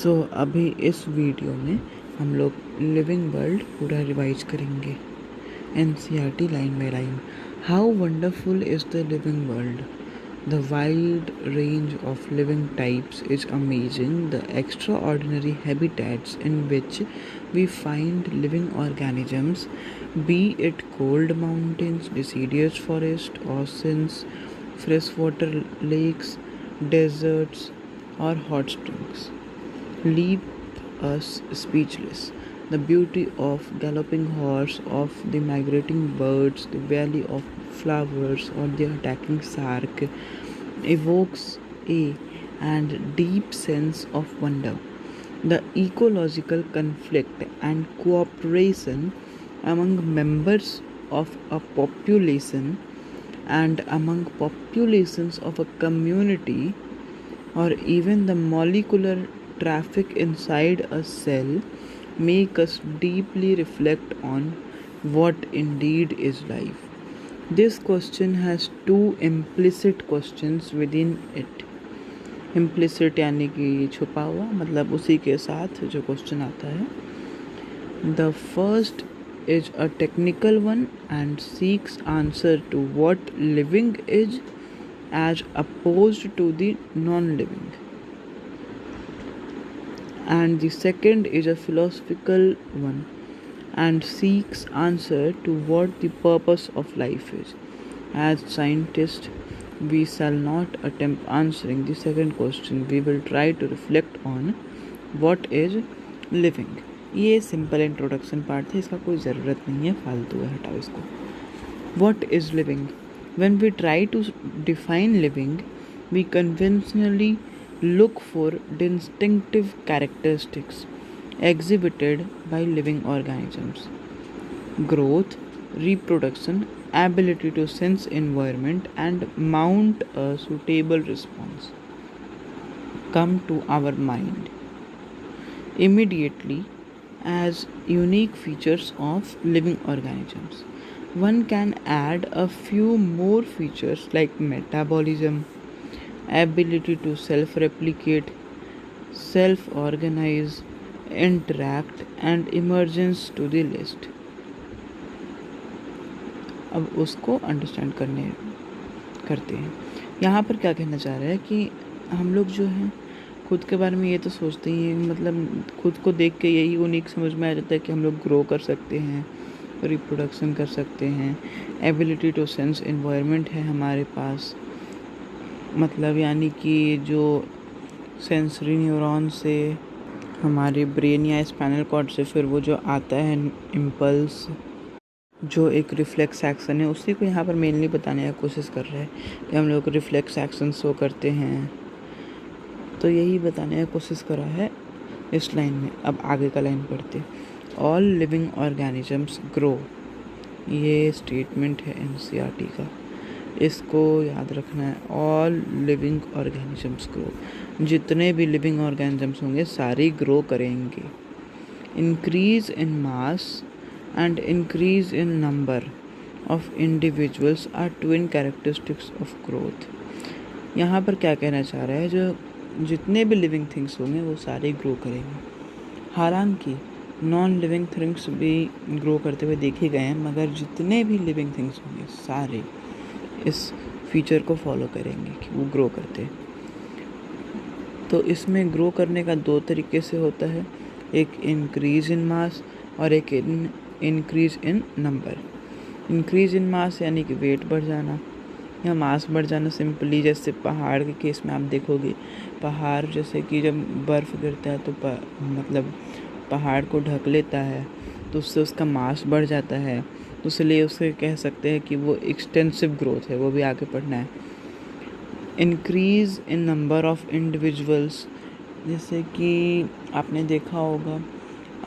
अभी इस वीडियो में हम लोग लिविंग वर्ल्ड पूरा रिवाइज करेंगे। NCERT line by line. How wonderful is the living world. The wide range of living types is amazing. The extraordinary habitats in which we find living organisms, be it cold mountains, deciduous forest, oceans, freshwater lakes, deserts, or hot springs, leave us speechless. The beauty of galloping horse, of the migrating birds, the valley of flowers, or the attacking shark evokes a and deep sense of wonder. The ecological conflict and cooperation among members of a population and among populations of a community, or even the molecular traffic inside a cell, make us deeply reflect on what indeed is life. This question has two implicit questions within it. Implicit यानी कि छुपा हुआ, मतलब उसी के साथ जो question आता है. The first is a technical one and seeks answer to what living is as opposed to the non-living. And the second is a philosophical one and seeks answer to what the purpose of life is. As scientists, we shall not attempt answering the second question. We will try to reflect on what is living. ये simple introduction part है, इसका कोई ज़रूरत नहीं है, फालतू है, हटाओ इसको. What is living? When we try to define living, we conventionally look for distinctive characteristics exhibited by living organisms. Growth, reproduction, ability to sense environment and mount a suitable response come to our mind immediately as unique features of living organisms. One can add a few more features like metabolism, ability to self-replicate, self-organize, interact and emergence to the list. अब उसको understand करते हैं. यहाँ पर क्या कहना चाह रहा है कि हम लोग जो हैं खुद के बारे में ये तो सोचते ही हैं, मतलब खुद को देख के यही यूनिक समझ में आ जाता है कि हम लोग ग्रो कर सकते हैं, रिप्रोडक्शन कर सकते हैं, एबिलिटी टू सेंस एनवायरनमेंट है हमारे पास, मतलब यानी कि जो सेंसरी न्यूरॉन से हमारे ब्रेन या स्पाइनल कॉर्ड से फिर वो जो आता है इम्पल्स, जो एक रिफ्लेक्स एक्शन है, उसी को यहाँ पर मेनली बताने की कोशिश कर रहा है कि हम लोग रिफ्लेक्स एक्शन शो करते हैं. तो यही बताने की कोशिश करा है इस लाइन में. अब आगे का लाइन पढ़ते. All living organisms grow. ये स्टेटमेंट है NCERT का, इसको याद रखना है. All living organisms grow. जितने भी लिविंग ऑर्गेनिजम्स होंगे सारे ग्रो करेंगे. Increase in mass and increase in number of individuals are twin characteristics of growth. यहाँ पर क्या कहना चाह रहा है, जो जितने भी लिविंग थिंग्स होंगे वो सारे ग्रो करेंगे. हालांकि नॉन लिविंग थिंग्स भी ग्रो करते हुए देखे गए हैं, मगर जितने भी लिविंग थिंग्स होंगे सारे इस फीचर को फॉलो करेंगे कि वो ग्रो करते हैं. तो इसमें ग्रो करने का दो तरीके से होता है, एक इंक्रीज इन मास और एक increase in number. Increase in mass यानी कि वेट बढ़ जाना या मास बढ़ जाना. सिंपली जैसे पहाड़ के केस में आप देखोगे, पहाड़ जैसे कि जब बर्फ़ गिरता है तो मतलब पहाड़ को ढक लेता है, तो उससे उसका मास बढ़ जाता है, तो इसलिए उसे कह सकते हैं कि वो एक्सटेंसिव ग्रोथ है. वो भी आगे पढ़ना है. Increase in number of individuals, जैसे कि आपने देखा होगा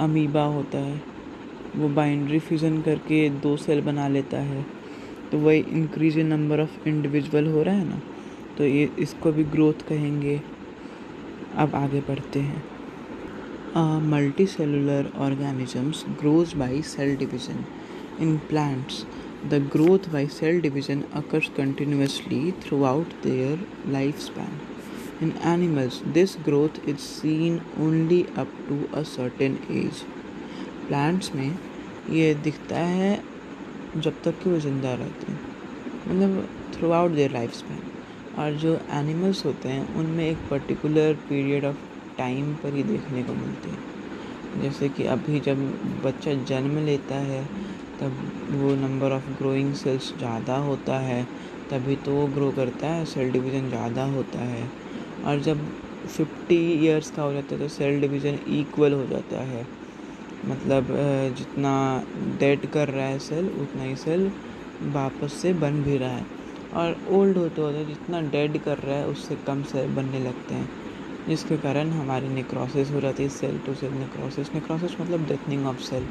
अमीबा होता है, वो बाइंड्री फ्यूज़न करके 2 सेल बना लेता है, तो वही increase in number of individual हो रहा है ना, तो ये इसको भी ग्रोथ कहेंगे. अब आगे बढ़ते हैं. Multicellular organisms grows by cell division. In plants the growth by cell division occurs continuously throughout their life span. In animals, this growth is seen only up to a certain age. Plants में ये दिखता है जब तक कि वो ज़िंदा रहते हैं, मतलब through out their life span. और जो एनिमल्स होते हैं उनमें एक पर्टिकुलर पीरियड ऑफ टाइम पर ही देखने को मिलते हैं। जैसे कि अभी जब बच्चा जन्म लेता है तब वो नंबर ऑफ ग्रोइंग सेल्स ज़्यादा होता है, तभी तो वो ग्रो करता है, सेल डिवीज़न ज़्यादा होता है। और जब 50 ईयर्स का हो जाता है तो सेल डिवीज़न इक्वल हो जाता है, मतलब जितना डेड कर रहा है सेल उतना ही सेल वापस से बन भी रहा है। और ओल्ड होते होते जितना डेड कर रहा है उससे कम सेल बनने लगते हैं, जिसके कारण हमारी नेक्रोसिस हो जाती है, cell to cell necrosis. Necrosis मतलब डेथनिंग ऑफ सेल।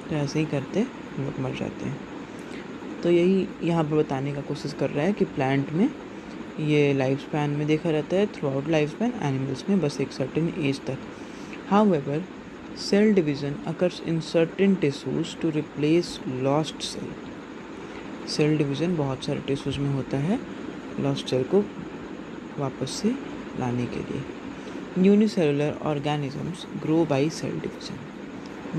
तो ऐसे ही करते हम लोग मर जाते हैं। तो यही यहाँ पर बताने का कोशिश कर रहा है कि प्लांट में ये लाइफ स्पैन में देखा रहता है, throughout life span. Animals में बस एक सर्टेन एज तक। However, cell division occurs in certain tissues to replace lost cell. Cell division बहुत सारे टिश्यूज में होता है लॉस्ट सेल को वापस से लाने के लिए। Unicellular organisms grow by cell division.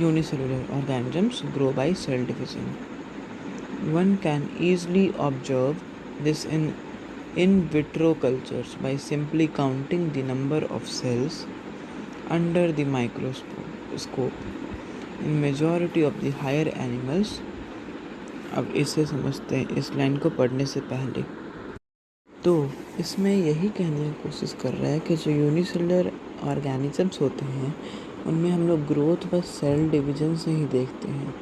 Unicellular organisms grow by cell division. One can easily observe this in vitro cultures by simply counting the number of cells under the microscope. In majority of the higher animals, अब इसे समझते हैं इस line को पढ़ने से पहले। तो इसमें यही कहने की कोशिश कर रहा है कि जो यूनिसेलुलर ऑर्गेनिजम्स होते हैं उनमें हम लोग ग्रोथ बस सेल डिवीज़न से ही देखते हैं।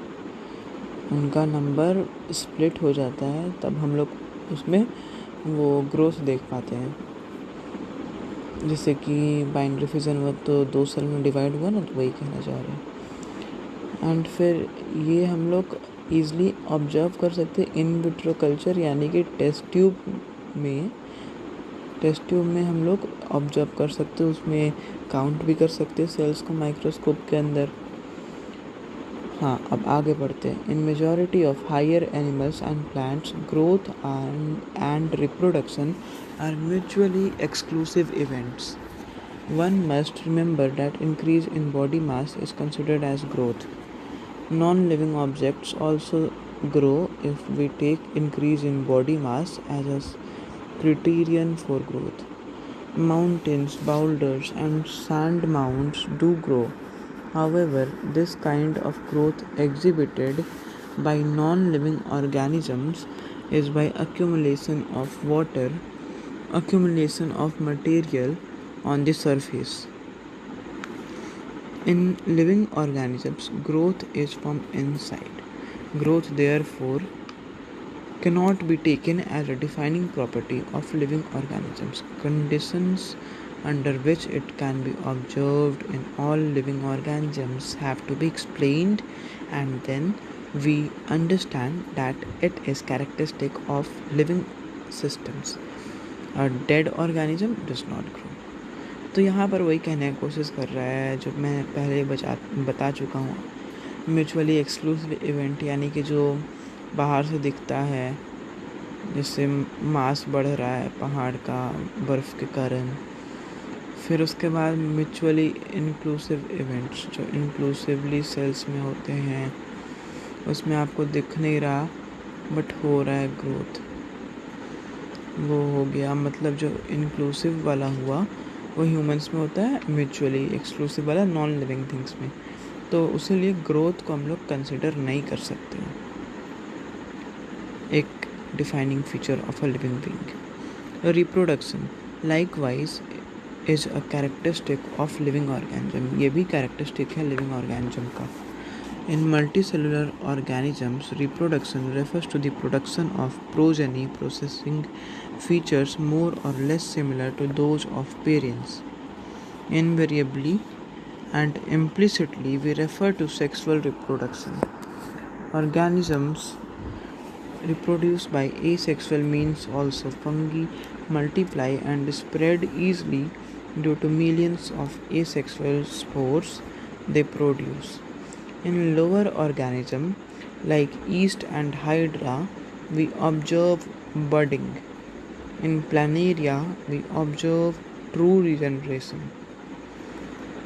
उनका नंबर स्प्लिट हो जाता है तब हम लोग उसमें वो ग्रोथ देख पाते हैं। जैसे कि बाइनरी फिजन हुआ तो 2 सेल में डिवाइड हुआ ना, तो वही कहना चाह रहे हैं। एंड फिर ये हम लोग ईज़िली ऑब्जर्व कर सकते हैं इन विट्रो कल्चर, यानी कि टेस्ट ट्यूब में हम लोग ऑब्जर्व कर सकते हैं, उसमें काउंट भी कर सकते हैं सेल्स को माइक्रोस्कोप के अंदर। हाँ, अब आगे बढ़ते हैं। In majority of higher animals and plants growth and reproduction are mutually exclusive events. One must remember that increase in body mass is considered as growth. Non-living objects also grow if we take increase in body mass as a criterion for growth. Mountains, boulders, and sand mounds do grow. However, this kind of growth exhibited by non-living organisms is by accumulation of water, accumulation of material on the surface. In living organisms, growth is from inside. Growth, therefore, cannot be taken as a defining property of living organisms. Conditions under which it can be observed in all living organisms have to be explained, and then we understand that it is characteristic of living systems. A dead organism does not grow. तो यहाँ पर वही कहने की कोशिश कर रहा है जो मैं पहले बता चुका हूँ। म्यूचुअली एक्सक्लूसिव इवेंट, यानी कि जो बाहर से दिखता है, जिससे मास बढ़ रहा है पहाड़ का बर्फ़ के कारण। फिर उसके बाद म्यूचुअली इंक्लूसिव इवेंट्स जो इंक्लूसिवली सेल्स में होते हैं, उसमें आपको दिख नहीं रहा बट हो रहा है ग्रोथ, वो हो गया। मतलब जो इंक्लूसिव वाला हुआ वो ह्यूमंस में होता है, म्यूचुअली एक्सक्लूसिव वाला नॉन लिविंग थिंग्स में। तो उसी लिए ग्रोथ को हम लोग कंसिडर नहीं कर सकते हैं एक defining feature of a living being. Reproduction likewise is a characteristic of living organism. ये भी कैरेक्टरिस्टिक है लिविंग ऑर्गेनिज्म का। In multicellular organisms, reproduction refers to the production of progeny possessing features more or less similar to those of parents. Invariably and implicitly, we refer to sexual reproduction. Organisms reproduced by asexual means also. Fungi multiply and spread easily due to millions of asexual spores they produce. In lower organisms like yeast and hydra, we observe budding. In planaria, we observe true regeneration.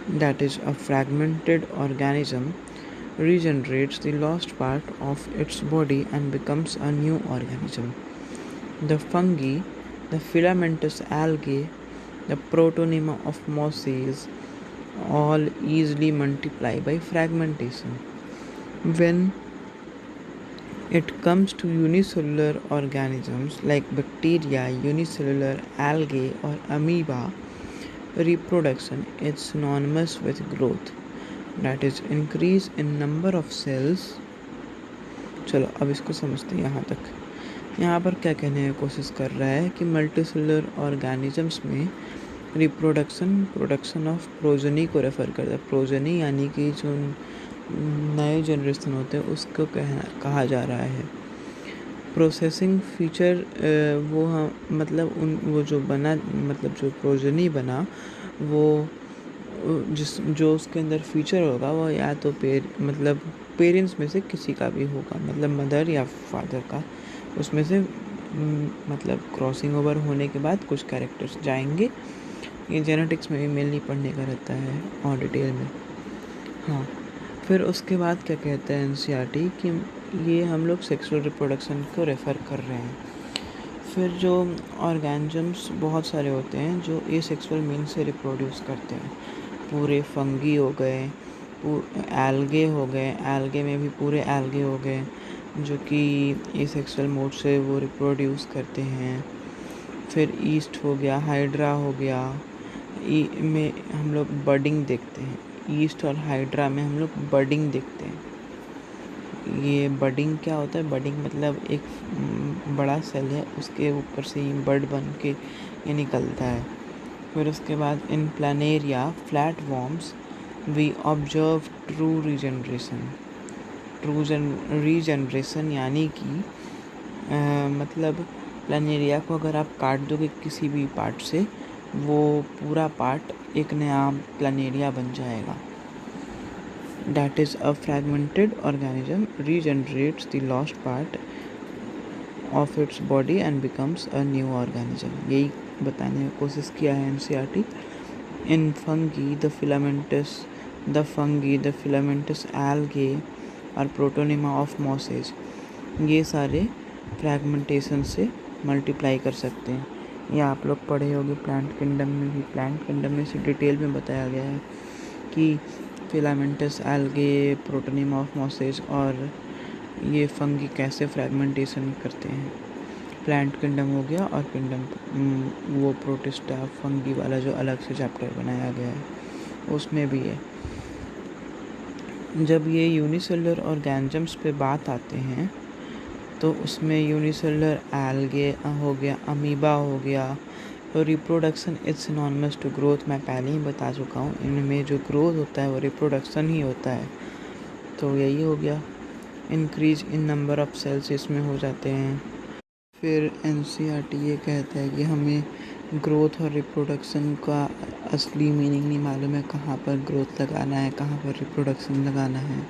That is, a fragmented organism regenerates the lost part of its body and becomes a new organism. The fungi, the filamentous algae, the protonema of mosses all easily multiply by fragmentation. When it comes to unicellular organisms like bacteria, unicellular algae, or amoeba, reproduction is synonymous with growth. That is, increase in number of cells. चलो अब इसको समझते हैं यहाँ तक. यहाँ पर क्या कहने की कोशिश कर रहा है कि मल्टीसेलुलर ऑर्गेनिजम्स में प्रोडक्शन ऑफ प्रोजनी को रेफ़र करता है. प्रोजनी यानी कि जो नए जनरेशन होते हैं उसको कहा जा रहा है. प्रोसेसिंग फीचर वो जो बना मतलब जो प्रोजनी बना वो जो उसके अंदर फीचर होगा वो या तो पेरेंट्स में से किसी का भी होगा, मतलब मदर या फादर का. उसमें से क्रॉसिंग ओवर होने के बाद कुछ कैरेक्टर्स जाएंगे. ये जेनेटिक्स में भी मेनली पढ़ने का रहता है और डिटेल में. हाँ, फिर उसके बाद क्या कहते हैं एनसीईआरटी कि ये हम लोग सेक्सुअल रिप्रोडक्शन को रेफ़र कर रहे हैं. फिर जो ऑर्गेनिजम्स बहुत सारे होते हैं जो एसेक्सुअल मीन्स से रिप्रोड्यूस करते हैं. पूरे फंगी हो गए, एल्गे हो गए, एल्गे में भी पूरे एल्गे हो गए जो कि एसेक्सुअल मोड से वो रिप्रोड्यूस करते हैं. फिर ईस्ट हो गया, हाइड्रा हो गया, में हम लोग बडिंग देखते हैं. ईस्ट और हाइड्रा में हम लोग बडिंग देखते हैं. ये बडिंग क्या होता है? बडिंग मतलब एक बड़ा सेल है, उसके ऊपर से ही बड बन के ये निकलता है. फिर उसके बाद in planaria flat worms we observe true regeneration यानी कि प्लानेरिया को अगर आप काट दोगे किसी भी पार्ट से, वो पूरा पार्ट एक नया प्लानेरिया बन जाएगा. That is, a fragmented organism regenerates the lost part of its body and becomes a new organism. यही बताने की कोशिश किया है NCERT. In fungi, the filamentous algae और प्रोटोनेमा ऑफ मॉसेज, ये सारे फ्रैगमेंटेशन से मल्टीप्लाई कर सकते हैं. ये आप लोग पढ़े होंगे प्लांट किंगडम में भी. प्लांट किंगडम में से डिटेल में बताया गया है कि filamentous algae, protonema of masses और ये फंगी कैसे फ्रैगमेंटेशन करते हैं. प्लांट किंगडम हो गया और किंगडम वो प्रोटिस्टा फंगी वाला जो अलग से चैप्टर बनाया गया है उसमें भी है. जब ये यूनिसेलुलर ऑर्गेनिजम्स पे बात आते हैं तो उसमें यूनिसेलुलर एल्गे हो गया, अमीबा हो गया. तो reproduction is synonymous to growth. मैं पहले ही बता चुका हूँ, इनमें जो ग्रोथ होता है वो रिप्रोडक्शन ही होता है. तो यही हो गया. Increase in number of cells इसमें हो जाते हैं. फिर एनसीईआरटी ये कहता है कि हमें ग्रोथ और रिप्रोडक्शन का असली मीनिंग नहीं मालूम है, कहाँ पर ग्रोथ लगाना है, कहाँ पर रिप्रोडक्शन लगाना है.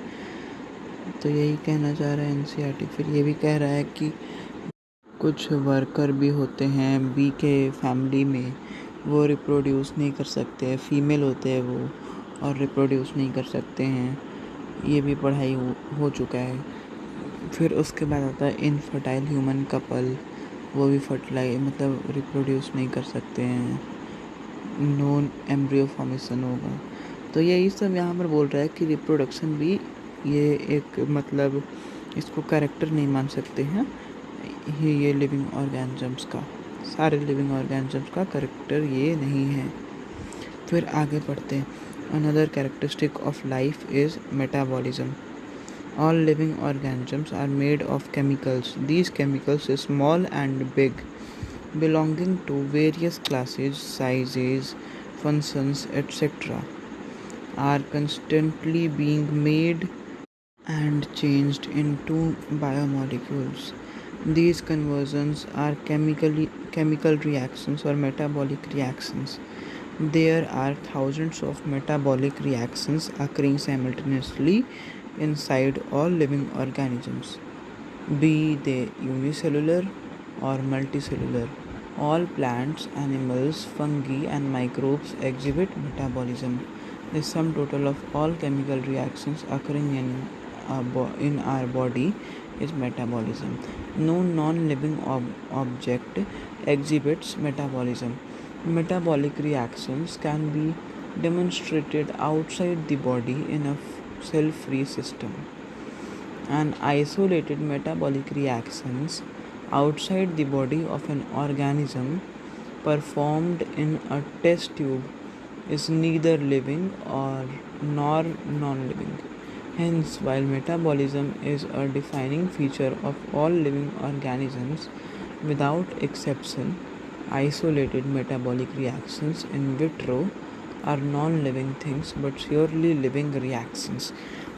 तो यही कहना चाह रहा है एनसीईआरटी. फिर ये भी कह रहा है कि कुछ वर्कर भी होते हैं बी के फैमिली में, वो रिप्रोड्यूस नहीं कर सकते. फीमेल होते हैं वो और रिप्रोड्यूस नहीं कर सकते हैं. ये भी पढ़ाई हो चुका है. फिर उसके बाद आता है इनफर्टाइल ह्यूमन कपल, वो भी रिप्रोड्यूस नहीं कर सकते हैं. नॉन एम्ब्रियो फॉर्मेशन होगा. तो यही सब यहाँ पर बोल रहा है कि रिप्रोडक्शन भी ये एक इसको कैरेक्टर नहीं मान सकते हैं. ये लिविंग ऑर्गेनिजम्स का, सारे लिविंग ऑर्गेनिजम्स का कैरेक्टर ये नहीं है. फिर आगे पढ़ते हैं. Another characteristic of life is metabolism. All living organisms are made of chemicals. These chemicals small and big, belonging to various classes, sizes, functions, etc., are constantly being made and changed into biomolecules. These conversions are chemical reactions or metabolic reactions. There are thousands of metabolic reactions occurring simultaneously inside all living organisms, be they unicellular or multicellular. All plants, animals, fungi, and microbes exhibit metabolism, the sum total of all chemical reactions occurring in our body is metabolism. No non-living object exhibits metabolism. Metabolic reactions can be demonstrated outside the body in a cell-free system. An isolated metabolic reactions outside the body of an organism performed in a test tube is neither living or nor non-living. Hence, while metabolism is a defining feature of all living organisms, without exception, isolated metabolic reactions in vitro are non-living things but surely living reactions.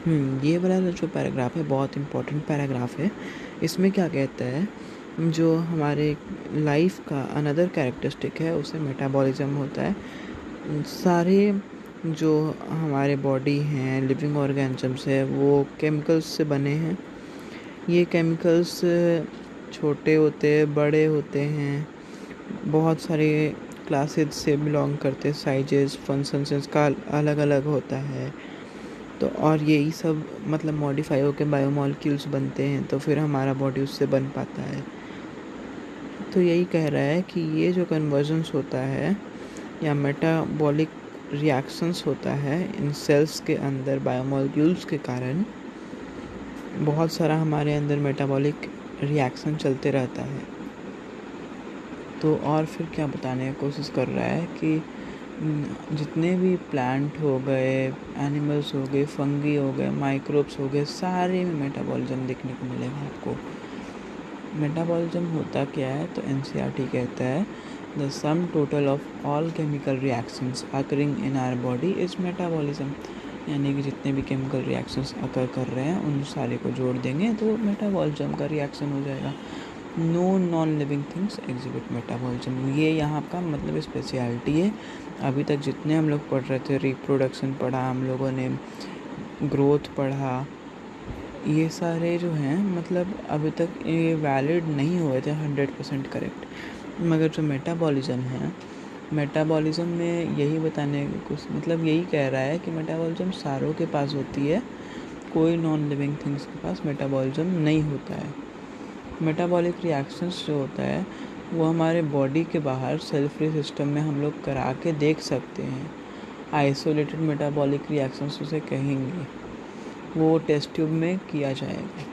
ये वाला जो paragraph है बहुत important paragraph है. इसमें क्या कहता है, जो हमारे लाइफ का अनदर कैरेक्टरिस्टिक है उसे मेटाबॉलिज्म होता है. सारे जो हमारे बॉडी हैं, लिविंग ऑर्गेनिजम्स है, वो केमिकल्स से बने हैं. ये केमिकल्स छोटे होते हैं, बड़े होते हैं, बहुत सारे क्लासेस से बिलोंग करते हैं, साइजेस फंक्शंस इसका अलग अलग होता है. तो और यही सब मतलब मॉडिफाई होकर बायोमॉलिक्यूल्स बनते हैं, तो फिर हमारा बॉडी उससे बन पाता है. तो यही कह रहा है कि ये जो कन्वर्जेंस होता है या मेटाबॉलिक रिएक्शंस होता है इन सेल्स के अंदर बायोमॉलिक्यूल्स के कारण, बहुत सारा हमारे अंदर मेटाबॉलिक रिएक्शन चलते रहता है. तो और फिर क्या बताने की कोशिश कर रहा है कि जितने भी प्लांट हो गए, एनिमल्स हो गए, फंगी हो गए, माइक्रोब्स हो गए, सारे में मेटाबॉलिज्म देखने को मिलेगा आपको. मेटाबॉलिज्म होता क्या है, तो एनसीईआरटी कहता है the sum total of all chemical reactions occurring in our body is metabolism. यानी कि जितने भी केमिकल रिएक्शंस अकर कर रहे हैं उन सारे को जोड़ देंगे तो मेटाबॉलिज्म का रिएक्शन हो जाएगा. No non living things exhibit metabolism. ये यहाँ का मतलब स्पेशलिटी है. अभी तक जितने हम लोग पढ़ रहे थे, रिप्रोडक्शन पढ़ा हम लोगों ने, ग्रोथ पढ़ा, ये सारे जो हैं मतलब अभी तक ये वैलिड नहीं हुए थे 100% करेक्ट. मगर जो मेटाबॉलिज्म है, मेटाबॉलिज्म में यही बताने कुछ मतलब यही कह रहा है कि मेटाबॉलिज्म सारों के पास होती है, कोई नॉन लिविंग थिंग्स के पास मेटाबॉलिज्म नहीं होता है. मेटाबॉलिक रिएक्शंस जो होता है वो हमारे बॉडी के बाहर सेल फ्री सिस्टम में हम लोग करा के देख सकते हैं. आइसोलेटेड मेटाबॉलिक रिएक्शंस उसे कहेंगे. वो टेस्ट ट्यूब में किया जाएगा.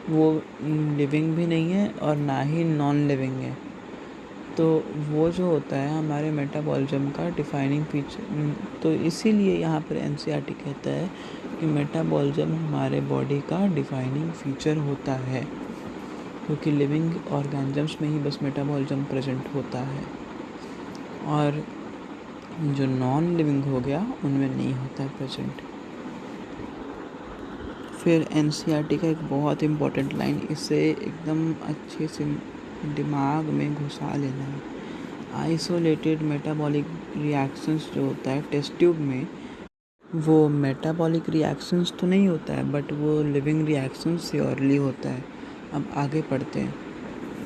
वो लिविंग भी नहीं है और ना ही नॉन लिविंग है. तो वो जो होता है हमारे मेटाबॉलिज्म का डिफाइनिंग फीचर. तो इसीलिए यहाँ पर एनसीईआरटी कहता है कि मेटाबॉलिज्म हमारे बॉडी का डिफाइनिंग फीचर होता है, क्योंकि लिविंग ऑर्गेनिजम्स में ही बस मेटाबॉलिज्म प्रेजेंट होता है और जो नॉन लिविंग हो गया उनमें नहीं होता है प्रेजेंट. फिर एनसीईआरटी का एक बहुत इम्पोर्टेंट लाइन, इसे एकदम अच्छे से दिमाग में घुसा लेना है. आइसोलेटेड मेटाबॉलिक रिएक्शंस जो होता है टेस्ट ट्यूब में, वो मेटाबॉलिक रिएक्शंस तो नहीं होता है बट वो लिविंग रिएक्शंस श्योरली होता है. अब आगे पढ़ते हैं.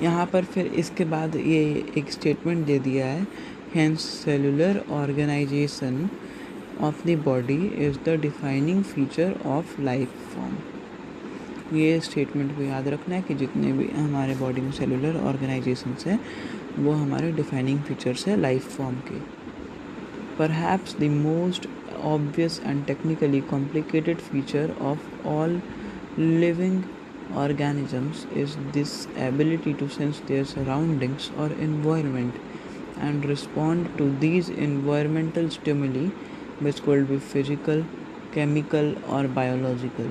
यहाँ पर फिर इसके बाद ये एक स्टेटमेंट दे दिया है, hence cellular organisation of the body is the defining feature of life form. ये स्टेटमेंट को याद रखना है कि जितने भी हमारे बॉडी में सेलुलर ऑर्गेनाइजेशंस हैं वो हमारे डिफाइनिंग फीचर्स है लाइफ फॉर्म के. Perhaps the most obvious and technically complicated feature of all living organisms is this ability to sense their surroundings or environment and respond to these environmental stimuli, which could be physical, chemical or biological.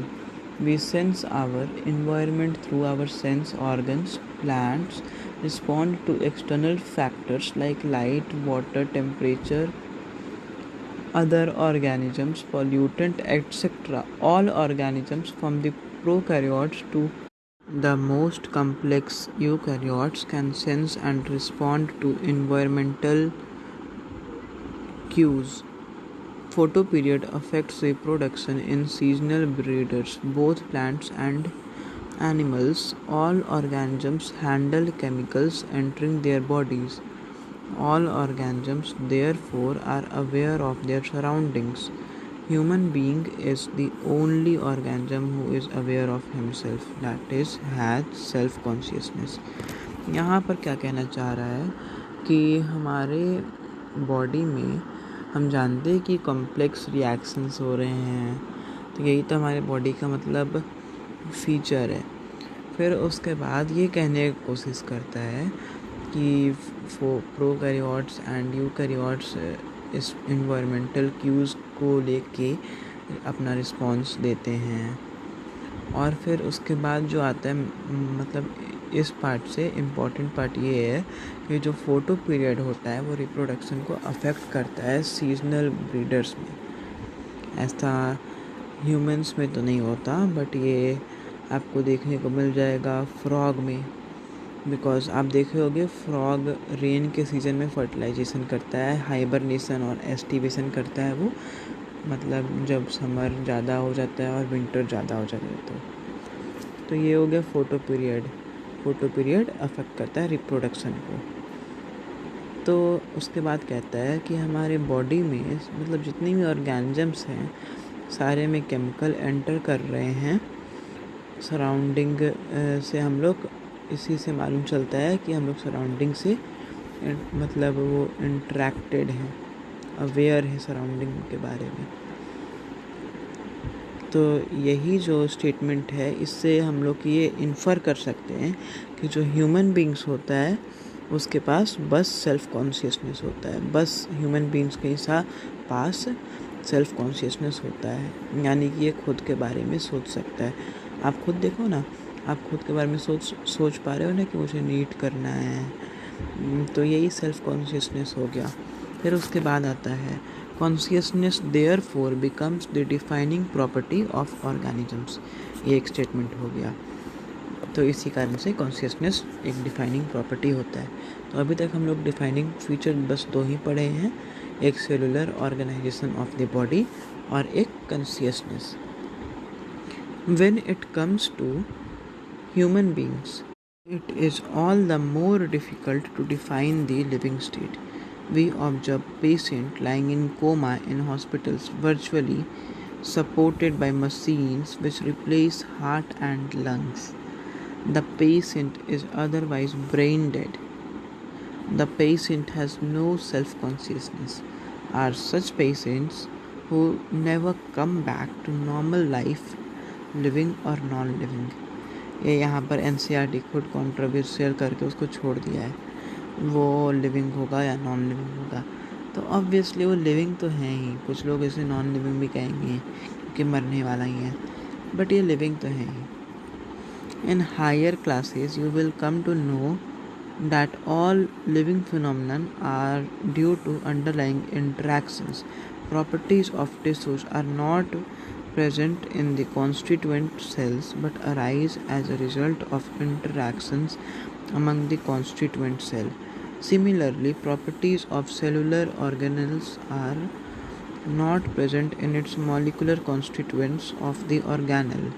We sense our environment through our sense organs. Plants respond to external factors like light, water, temperature, other organisms, pollutant, etc. All organisms from the prokaryotes to the most complex eukaryotes can sense and respond to environmental cues. Photoperiod affects reproduction in seasonal breeders, both plants and animals. All organisms handle chemicals entering their bodies. All organisms therefore are aware of their surroundings. Human being is the only organism who is aware of himself, that is has self consciousness. यहाँ पर क्या कहना चाह रहा है कि हमारे body में हम जानते हैं कि कॉम्प्लेक्स रिएक्शंस हो रहे हैं, तो यही तो हमारे बॉडी का मतलब फीचर है। फिर उसके बाद ये कहने की कोशिश करता है कि प्रोकैरियोट्स एंड यूकैरियोट्स इस इन्वायरमेंटल क्यूज़ को लेके अपना रिस्पॉन्स देते हैं। और फिर उसके बाद जो आता है, मतलब इस पार्ट से इम्पॉर्टेंट पार्ट ये है कि जो फोटो पीरियड होता है वो रिप्रोडक्शन को अफेक्ट करता है सीजनल ब्रीडर्स में। ऐसा ह्यूमंस में तो नहीं होता, बट ये आपको देखने को मिल जाएगा फ्रॉग में, बिकॉज आप देखे होंगे फ्रॉग रेन के सीज़न में फर्टिलाइजेशन करता है, हाइबरनेशन और एस्टिवेशन करता है वो, मतलब जब समर ज़्यादा हो जाता है और विंटर ज़्यादा हो जाता है। तो ये हो गया फोटो पीरियड अफेक्ट करता है रिप्रोडक्शन को। तो उसके बाद कहता है कि हमारे बॉडी में मतलब जितनी भी ऑर्गेनिजम्स हैं सारे में केमिकल एंटर कर रहे हैं सराउंडिंग से। हम लोग इसी से मालूम चलता है कि हम लोग सराउंडिंग से मतलब वो इंटरेक्टेड हैं, अवेयर है सराउंडिंग के बारे में। तो यही जो स्टेटमेंट है इससे हम लोग ये इन्फर कर सकते हैं कि जो ह्यूमन बींग्स होता है उसके पास बस सेल्फ कॉन्शियसनेस होता है, बस ह्यूमन बींग्स के पास सेल्फ कॉन्शियसनेस होता है, यानी कि ये खुद के बारे में सोच सकता है। आप खुद देखो ना, आप खुद के बारे में सोच पा रहे हो ना कि मुझे नीट करना है, तो यही सेल्फ कॉन्शियसनेस हो गया। फिर उसके बाद आता है consciousness therefore becomes the defining property of organisms. ये एक स्टेटमेंट हो गया। तो इसी कारण से कॉन्शियसनेस एक डिफाइनिंग प्रॉपर्टी होता है। तो अभी तक हम लोग डिफाइनिंग फीचर बस दो ही पढ़े हैं, एक cellular organisation of the body और एक consciousness. When it comes to human beings, it is all the more difficult to define the living state. We observe patients lying in coma in hospitals, virtually supported by machines which replace heart and lungs. The patient is otherwise brain dead. The patient has no self-consciousness. Are such patients who never come back to normal life living और non living? ये यहाँ पर NCERT खुद controversial करके उसको छोड़ दिया है, वो लिविंग होगा या नॉन लिविंग होगा। तो ऑब्वियसली वो लिविंग तो है ही, कुछ लोग इसे नॉन लिविंग भी कहेंगे क्योंकि मरने वाला ही है, बट ये लिविंग तो है ही। In higher classes you will come to know that all living phenomena are due to underlying interactions. Properties of tissues are not present in the constituent cells but arise as a result of interactions among the constituent cell. Similarly, properties of cellular organelles are not present in its molecular constituents of the organelle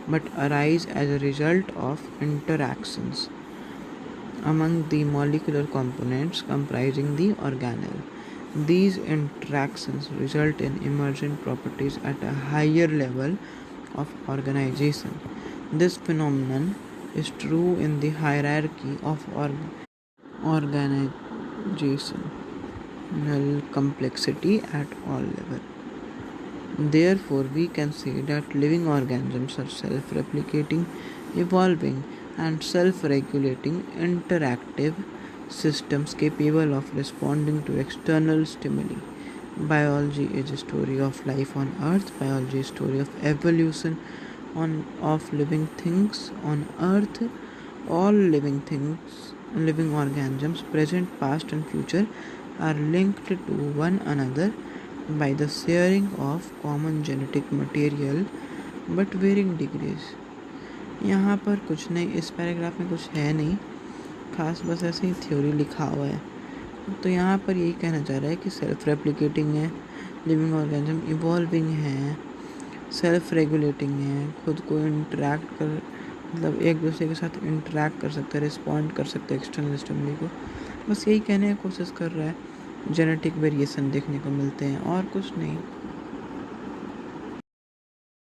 but arise as a result of interactions among the molecular components comprising the organelle. These interactions result in emergent properties at a higher level of organization. This phenomenon is true in the hierarchy of organizational complexity at all levels. Therefore, we can say that living organisms are self-replicating, evolving, and self-regulating interactive systems capable of responding to external stimuli. Biology is a story of life on Earth. Biology is a story of evolution of living things on Earth. All living things, living organisms, present, past, and future, are linked to one another by the sharing of common genetic material but varying degrees. यहाँ पर कुछ नहीं, इस paragraph में कुछ है नहीं खास, बस ऐसे ही थ्योरी लिखा हुआ है। तो यहाँ पर यही कहना चाह रहा है कि सेल्फ रेप्लिकेटिंग है, लिविंग ऑर्गेनिज्म, इवॉल्विंग है, सेल्फ रेगुलेटिंग है, खुद को इंटरेक्ट कर मतलब एक दूसरे के साथ इंटरेक्ट कर सकता है, रिस्पॉन्ड कर सकता है एक्सटर्नल स्टिमुली को, बस यही कहने की कोशिश कर रहा है, जेनेटिक वेरिएशन देखने को मिलते हैं और कुछ नहीं।